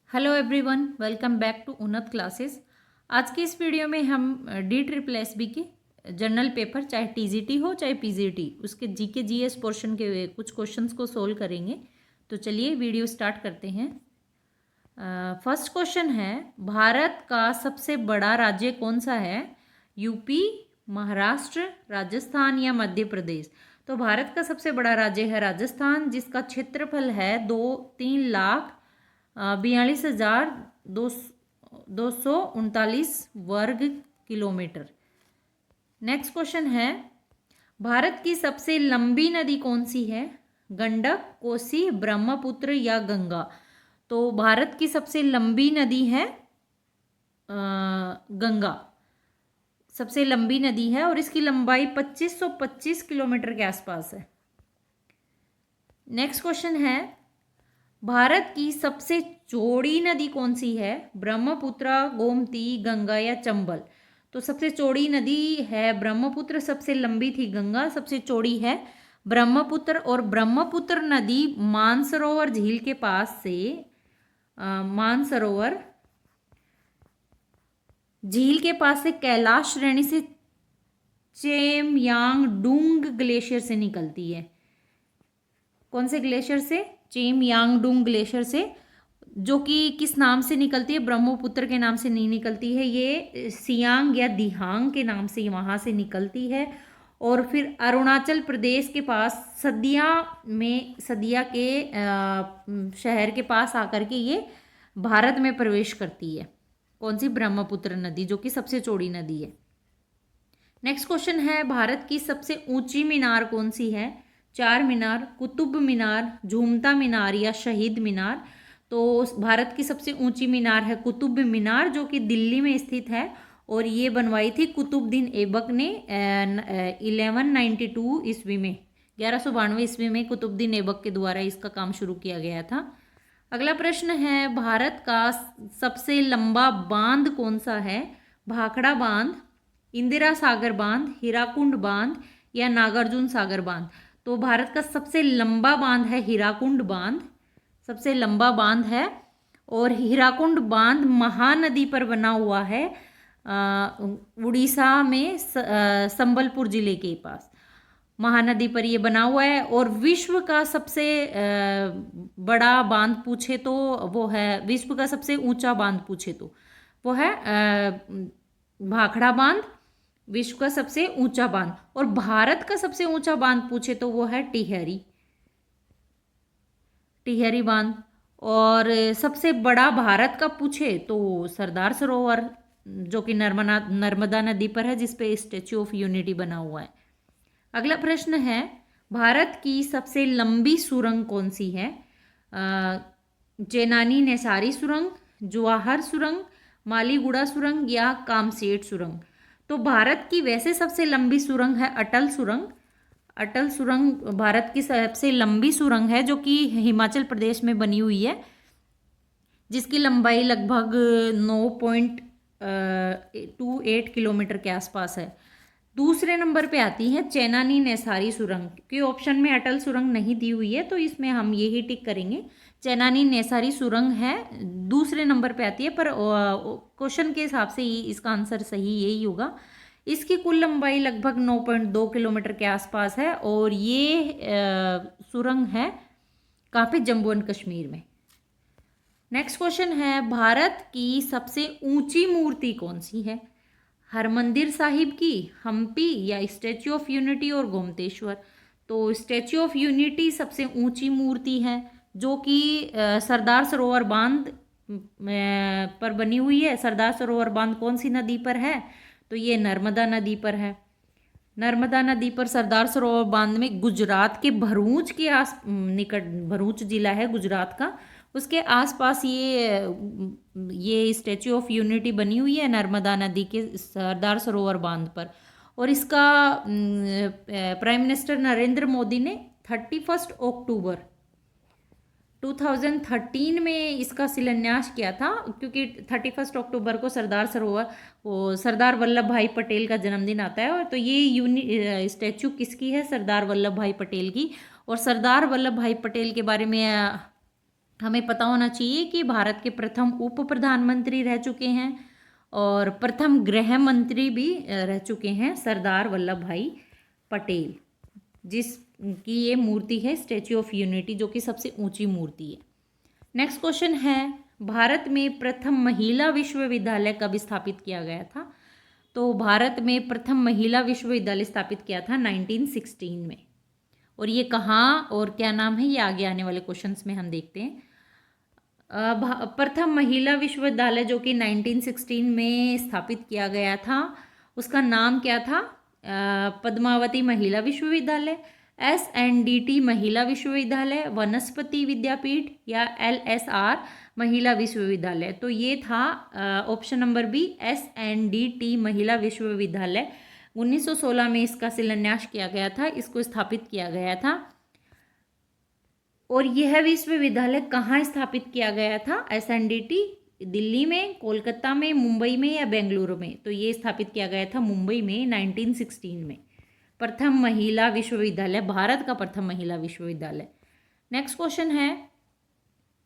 Hello everyone, welcome back to Unnat classes. आज के इस वीडियो में हम DSSB के जनरल पेपर, चाहे TGT हो चाहे PGT, उसके जीके जीएस पोर्शन के कुछ क्वेश्चंस को सोल्व करेंगे। तो चलिए वीडियो स्टार्ट करते हैं। फर्स्ट क्वेश्चन है, भारत का सबसे बड़ा राज्य कौन सा है? यूपी, महाराष्ट्र, राजस्थान या मध्य प्रदेश? तो भारत का सबसे बड़ा राज्य है राजस्थान, जिसका क्षेत्रफल है 3,42,239 वर्ग किलोमीटर। नेक्स्ट क्वेश्चन है, भारत की सबसे लंबी नदी कौन सी है? गंडक, कोसी, ब्रह्मपुत्र या गंगा? तो भारत की सबसे लंबी नदी है गंगा, सबसे लंबी नदी है और इसकी लंबाई 2525 किलोमीटर के आसपास है। नेक्स्ट क्वेश्चन है, भारत की सबसे चौड़ी नदी कौन सी है? ब्रह्मपुत्र, गोमती, गंगा या चंबल? तो सबसे चौड़ी नदी है ब्रह्मपुत्र, सबसे लंबी थी गंगा, सबसे चौड़ी है ब्रह्मपुत्र। और ब्रह्मपुत्र नदी मानसरोवर झील के पास से मानसरोवर झील के पास से कैलाश श्रेणी से चेमयांगडुंग ग्लेशियर से निकलती है। कौन से ग्लेशियर से? चेमयांगडुंग ग्लेशियर से, जो कि किस नाम से निकलती है? ब्रह्मपुत्र के नाम से नहीं निकलती है, ये सियांग या दिहांग के नाम से वहाँ से निकलती है। और फिर अरुणाचल प्रदेश के पास सदिया के शहर के पास आकर के ये भारत में प्रवेश करती है। कौन सी? ब्रह्मपुत्र नदी, जो कि सबसे चौड़ी नदी है। नेक्स्ट क्वेश्चन है, भारत की सबसे ऊंची मीनार कौन सी है? चार मीनार, कुतुब मीनार, झूमता मीनार या शहीद मीनार? तो भारत की सबसे ऊंची मीनार है कुतुब मीनार, जो कि दिल्ली में स्थित है और ये बनवाई थी कुतुबुद्दीन ऐबक ने 1192 ईस्वी में, 1192 ईस्वी में कुतुबुद्दीन ऐबक के द्वारा इसका काम शुरू किया गया था। अगला प्रश्न है, भारत का सबसे लंबा बांध कौन सा है? भाखड़ा बांध, इंदिरा सागर बांध, हीराकुंड बांध या नागार्जुन सागर बांध? तो भारत का सबसे लंबा बांध है हीराकुंड बांध, सबसे लंबा बांध है। और हीराकुंड बांध महानदी पर बना हुआ है उड़ीसा में संबलपुर जिले के पास महानदी पर ये बना हुआ है। और विश्व का सबसे बड़ा बांध पूछे तो वो है, विश्व का सबसे ऊंचा बांध पूछे तो वो है भाखड़ा बांध, विश्व का सबसे ऊंचा बांध। और भारत का सबसे ऊंचा बांध पूछे तो वो है टिहरी बांध। और सबसे बड़ा भारत का पूछे तो सरदार सरोवर, जो कि नर्मदा नदी पर है, जिसपे स्टैच्यू ऑफ यूनिटी बना हुआ है। अगला प्रश्न है, भारत की सबसे लंबी सुरंग कौन सी है? चेनानी नेसारी सुरंग, जवाहर सुरंग, मालीगुड़ा सुरंग या कामसेट सुरंग? तो भारत की वैसे सबसे लंबी सुरंग है अटल सुरंग। अटल सुरंग भारत की सबसे लंबी सुरंग है, जो कि हिमाचल प्रदेश में बनी हुई है, जिसकी लंबाई लगभग 9.28 किलोमीटर के आसपास है। दूसरे नंबर पे आती है चेनानी नेसारी सुरंग, क्योंकि ऑप्शन में अटल सुरंग नहीं दी हुई है, तो इसमें हम यही टिक करेंगे, चेनानी नेसारी सुरंग है, दूसरे नंबर पे आती है। पर क्वेश्चन के हिसाब से इसका आंसर सही यही होगा। इसकी कुल लंबाई लगभग 9.2 किलोमीटर के आसपास है और ये सुरंग है कहाँ पे? जम्मू एंड कश्मीर में। नेक्स्ट क्वेश्चन है, भारत की सबसे ऊंची मूर्ति कौन सी है? हरमंदिर साहिब की, हम्पी या स्टैच्यू ऑफ यूनिटी और गोमतेश्वर? तो स्टैच्यू ऑफ यूनिटी सबसे ऊंची मूर्ति है, जो कि सरदार सरोवर बांध पर बनी हुई है। सरदार सरोवर बांध कौन सी नदी पर है? तो ये नर्मदा नदी पर है। नर्मदा नदी पर सरदार सरोवर बांध में गुजरात के भरूच के निकट, भरूच जिला है गुजरात का, उसके आसपास ये स्टैच्यू ऑफ यूनिटी बनी हुई है नर्मदा नदी के सरदार सरोवर बांध पर। और इसका प्राइम मिनिस्टर नरेंद्र मोदी ने 31 अक्टूबर 2013 में इसका शिलान्यास किया था, क्योंकि 31 अक्टूबर को सरदार वल्लभ भाई पटेल का जन्मदिन आता है। और तो ये स्टैच्यू किसकी है? सरदार वल्लभ भाई पटेल की। और सरदार वल्लभ भाई पटेल के बारे में हमें पता होना चाहिए कि भारत के प्रथम उप प्रधानमंत्री रह चुके हैं और प्रथम गृह मंत्री भी रह चुके हैं सरदार वल्लभ भाई पटेल, जिसकी ये मूर्ति है स्टैच्यू ऑफ यूनिटी, जो कि सबसे ऊंची मूर्ति है। नेक्स्ट क्वेश्चन है, भारत में प्रथम महिला विश्वविद्यालय कब स्थापित किया गया था? तो भारत में प्रथम महिला विश्वविद्यालय स्थापित किया था 1916 में। और ये कहाँ और क्या नाम है, ये आगे आने वाले क्वेश्चंस में हम देखते हैं। प्रथम महिला विश्वविद्यालय जो कि 1916 में स्थापित किया गया था, उसका नाम क्या था? पद्मावती महिला विश्वविद्यालय, SNDT महिला विश्वविद्यालय, वनस्पति विद्यापीठ या LSR महिला विश्वविद्यालय। तो ये था ऑप्शन नंबर बी, SNDT महिला विश्वविद्यालय। 1916 में इसका शिलान्यास किया गया था, इसको स्थापित किया गया था। और यह विश्वविद्यालय कहाँ स्थापित किया गया था? SNDT दिल्ली में, कोलकाता में, मुंबई में या बेंगलुरु में? तो ये स्थापित किया गया था मुंबई में 1916 में। प्रथम महिला विश्वविद्यालय, भारत का प्रथम महिला विश्वविद्यालय। नेक्स्ट क्वेश्चन है,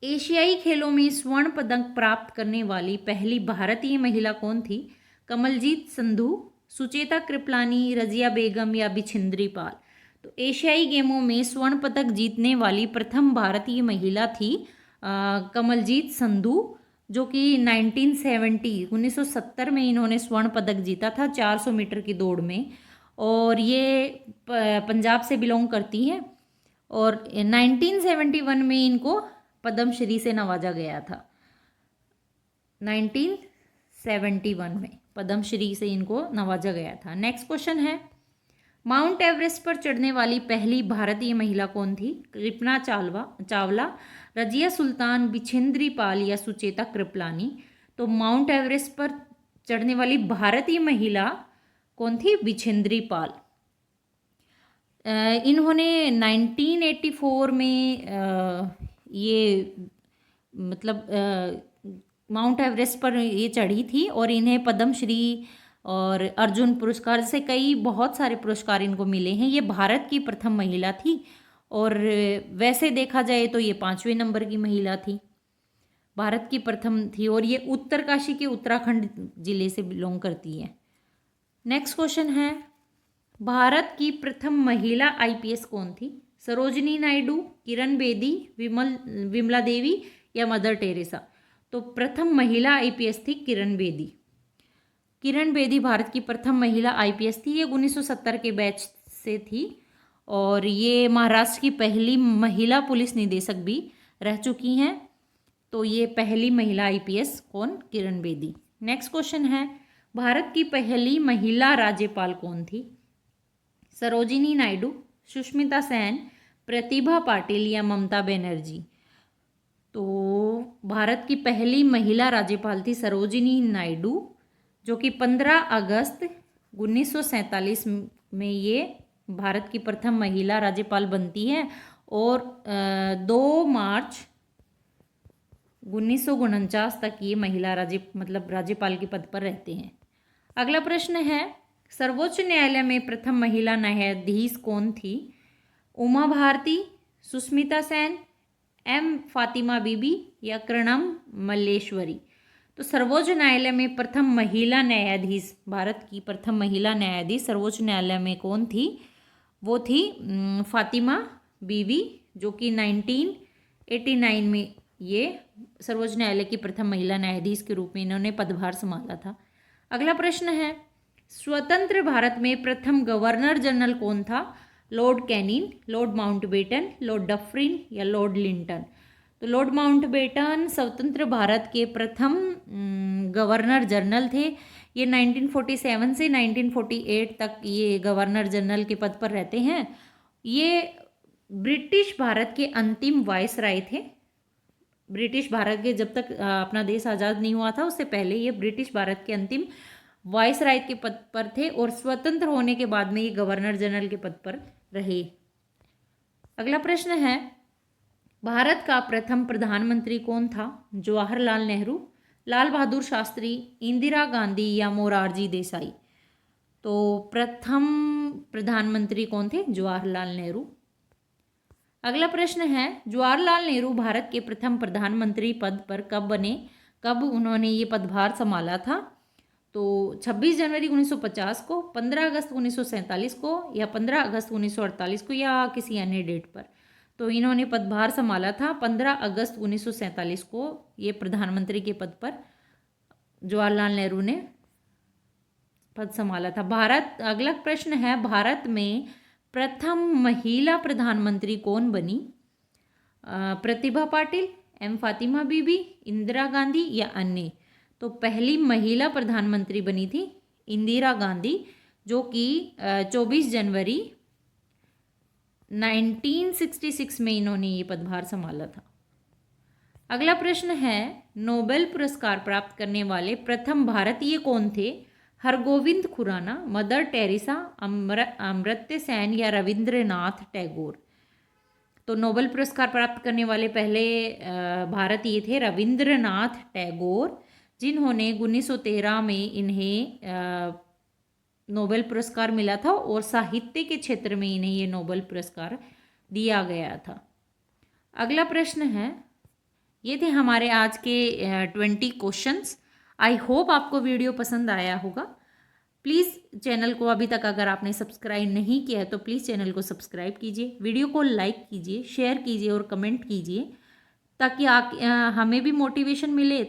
एशियाई खेलों में स्वर्ण पदक प्राप्त करने वाली पहली भारतीय महिला कौन थी? कमलजीत संधू, सुचेता कृपलानी, रजिया बेगम या बिछिंद्री पाल? तो एशियाई गेमों में स्वर्ण पदक जीतने वाली प्रथम भारतीय महिला थी कमलजीत संधू, जो कि 1970 में इन्होंने स्वर्ण पदक जीता था 400 मीटर की दौड़ में। और ये पंजाब से बिलोंग करती हैं और 1971 में इनको पद्मश्री से नवाजा गया था। 1971 में पद्मश्री से इनको नवाजा गया था। नेक्स्ट क्वेश्चन है, माउंट एवरेस्ट पर चढ़ने वाली पहली भारतीय महिला कौन थी? कल्पना चावला, रजिया सुल्तान, बिछेंद्री पाल या सुचेता कृपलानी? तो माउंट एवरेस्ट पर चढ़ने वाली भारतीय महिला कौन थी? बिछेंद्री पाल। इन्होंने 1984 में ये मतलब माउंट एवरेस्ट पर ये चढ़ी थी और इन्हें पद्मश्री और अर्जुन पुरस्कार से कई बहुत सारे पुरस्कार इनको मिले हैं। ये भारत की प्रथम महिला थी और वैसे देखा जाए तो ये 5वें नंबर की महिला थी, भारत की प्रथम थी और ये उत्तरकाशी के उत्तराखंड जिले से बिलोंग करती है। नेक्स्ट क्वेश्चन है, भारत की प्रथम महिला IPS कौन थी? सरोजिनी नायडू, किरण बेदी, विमला देवी या मदर टेरेसा? तो प्रथम महिला IPS थी किरण बेदी। किरण बेदी भारत की प्रथम महिला IPS थी। ये 1970 के बैच से थी और ये महाराष्ट्र की पहली महिला पुलिस निदेशक भी रह चुकी हैं। तो ये पहली महिला IPS कौन? किरण बेदी। नेक्स्ट क्वेश्चन है, भारत की पहली महिला राज्यपाल कौन थी? सरोजिनी नायडू, सुष्मिता सेन, प्रतिभा पाटिल या ममता बनर्जी? तो भारत की पहली महिला राज्यपाल थी सरोजिनी नायडू, जो कि 15 अगस्त 1947 में ये भारत की प्रथम महिला राज्यपाल बनती है और 2 मार्च 1949 तक ये महिला राज्यपाल के पद पर रहते हैं। अगला प्रश्न है, सर्वोच्च न्यायालय में प्रथम महिला न्यायाधीश कौन थी? उमा भारती, सुष्मिता सेन, M फातिमा बीबी या कर्णम मल्लेश्वरी? तो सर्वोच्च न्यायालय में प्रथम महिला न्यायाधीश, भारत की प्रथम महिला न्यायाधीश सर्वोच्च न्यायालय में कौन थी? वो थी फातिमा बीबी, जो कि 1989 में ये सर्वोच्च न्यायालय की प्रथम महिला न्यायाधीश के रूप में इन्होंने पदभार संभाला था। अगला प्रश्न है, स्वतंत्र भारत में प्रथम गवर्नर जनरल कौन था? Lord Canning, Lord Mountbatten, Lord Dufferin या लॉर्ड लिंटन? तो लॉर्ड माउंटबेटन स्वतंत्र भारत के प्रथम गवर्नर जनरल थे। ये 1947 से 1948 तक ये गवर्नर जनरल के पद पर रहते हैं। ये ब्रिटिश भारत के अंतिम वायसराय थे। ब्रिटिश भारत के जब तक अपना देश आज़ाद नहीं हुआ था उससे पहले ये ब्रिटिश भारत के अंतिम वायसराय के पद पर थे और स्वतंत्र होने के बाद में ये गवर्नर जनरल के पद पर रहे। अगला प्रश्न है, भारत का प्रथम प्रधानमंत्री कौन था? जवाहरलाल नेहरू, लाल बहादुर शास्त्री, इंदिरा गांधी या मोरारजी देसाई? तो प्रथम प्रधानमंत्री कौन थे? जवाहरलाल नेहरू। अगला प्रश्न है, जवाहरलाल नेहरू भारत के प्रथम प्रधानमंत्री पद पर कब बने, कब उन्होंने ये पदभार संभाला था? तो 26 जनवरी 1950 को, 15 अगस्त 1947 को, या 15 अगस्त 1948 को, या किसी अन्य डेट पर। तो इन्होंने पदभार संभाला था 15 अगस्त 1947 को, ये प्रधानमंत्री के पद पर जवाहरलाल नेहरू ने पद संभाला था। अगला प्रश्न है, भारत में प्रथम महिला प्रधानमंत्री कौन बनी? प्रतिभा पाटिल, एम फातिमा बीबी, इंदिरा गांधी, या अन्य? तो पहली महिला प्रधानमंत्री बनी थी इंदिरा गांधी, जो कि 24 जनवरी 1966 में इन्होंने ये पदभार संभाला था। अगला प्रश्न है, नोबेल पुरस्कार प्राप्त करने वाले प्रथम भारतीय कौन थे? हरगोविंद खुराना, मदर टेरेसा, अमर्त्य सेन, या रविंद्रनाथ टैगोर? तो नोबेल पुरस्कार प्राप्त करने वाले पहले भारतीय थे रविंद्रनाथ टैगोर, जिन्होंने 1913 में इन्हें नोबेल पुरस्कार मिला था और साहित्य के क्षेत्र में इन्हें ये नोबेल पुरस्कार दिया गया था। अगला प्रश्न है, ये थे हमारे आज के 20 क्वेश्चंस। आई होप आपको वीडियो पसंद आया होगा। प्लीज़ चैनल को अभी तक अगर आपने सब्सक्राइब नहीं किया है तो प्लीज़ चैनल को सब्सक्राइब कीजिए, वीडियो को लाइक कीजिए, शेयर कीजिए और कमेंट कीजिए, ताकि हमें भी मोटिवेशन मिले।